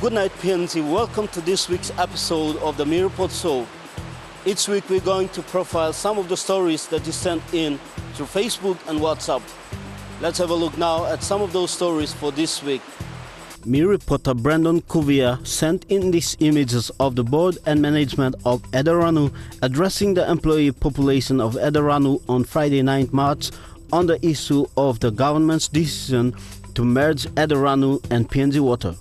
Good night, PNC. Welcome to this week's episode of the Ripot Show. Each week we're going to profile some of the stories that you sent in through Facebook and WhatsApp. Let's have a look now at some of those stories for this week. Reporter Brandon Kuvia sent in these images of the board and management of Eda Ranu addressing the employee population of Eda Ranu on Friday 9 March on the issue of the government's decision to merge Eda Ranu and PNG Water.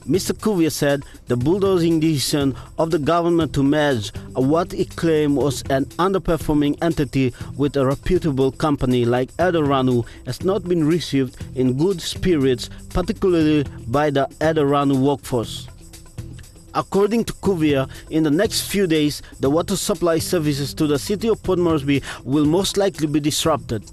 Mr. Kuvia said the bulldozing decision of the government to merge what he claimed was an underperforming entity with a reputable company like Eda Ranu has not been received in good spirits, particularly by the Eda Ranu workforce. According to Kuvia, in the next few days, the water supply services to the city of Port Moresby will most likely be disrupted.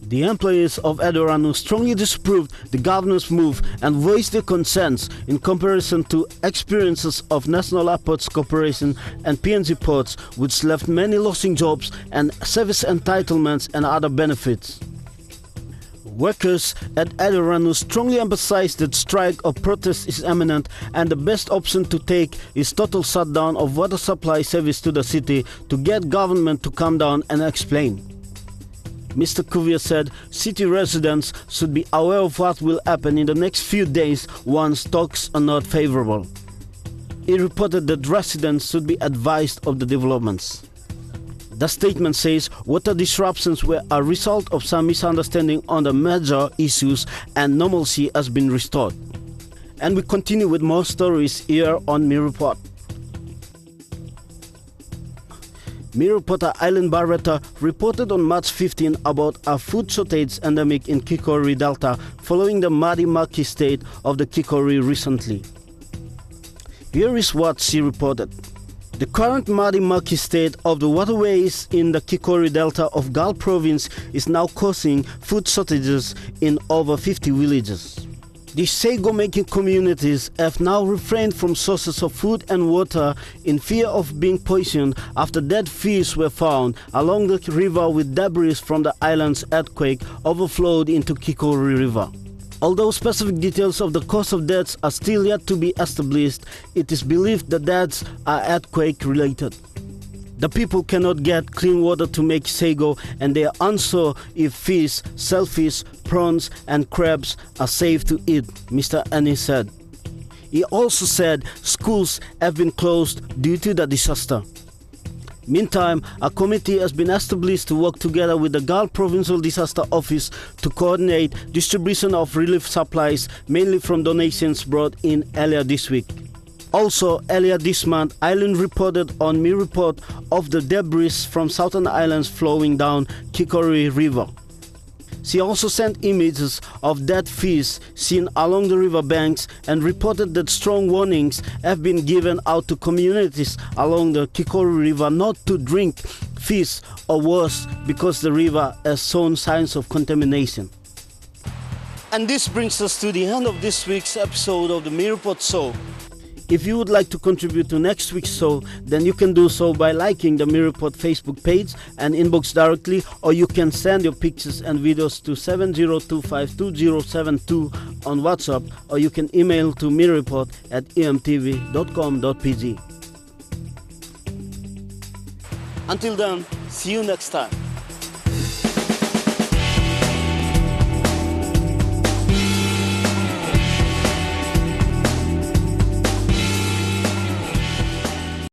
The employees of Eda Ranu strongly disapproved the governor's move and voiced their concerns in comparison to experiences of National Airports Corporation and PNG Ports, which left many losing jobs and service entitlements and other benefits. Workers at Eda Ranu strongly emphasized that strike or protest is imminent and the best option to take is total shutdown of water supply service to the city to get government to come down and explain. Mr. Kuvia said city residents should be aware of what will happen in the next few days once talks are not favorable. He reported that residents should be advised of the developments. The statement says water disruptions were a result of some misunderstanding on the major issues and normalcy has been restored. And we continue with more stories here on Ripot. Ripota Aileen Baretta reported on March 15 about a food shortage endemic in Kikori Delta following the murky state of the Kikori recently. Here is what she reported. The current murky state of the waterways in the Kikori Delta of Gal Province is now causing food shortages in over 50 villages. The sago-making communities have now refrained from sources of food and water in fear of being poisoned after dead fish were found along the river with debris from the island's earthquake overflowed into Kikori River. Although specific details of the cause of deaths are still yet to be established, it is believed the deaths are earthquake-related. The people cannot get clean water to make sago and they are unsure if fish, shellfish, prawns and crabs are safe to eat, Mr. Annie said. He also said schools have been closed due to the disaster. Meantime, a committee has been established to work together with the Gal Provincial Disaster Office to coordinate distribution of relief supplies, mainly from donations brought in earlier this week. Also, earlier this month, Aileen reported on Ripot of the debris from southern islands flowing down Kikori River. She also sent images of dead fish seen along the river banks and reported that strong warnings have been given out to communities along the Kikori River not to drink fish or worse because the river has shown signs of contamination. And this brings us to the end of this week's episode of the Ripot Show. If you would like to contribute to next week's show, then you can do so by liking the Ripot Facebook page and inbox directly, or you can send your pictures and videos to 70252072 on WhatsApp, or you can email to mirepot@emtv.com.pg. Until then, see you next time.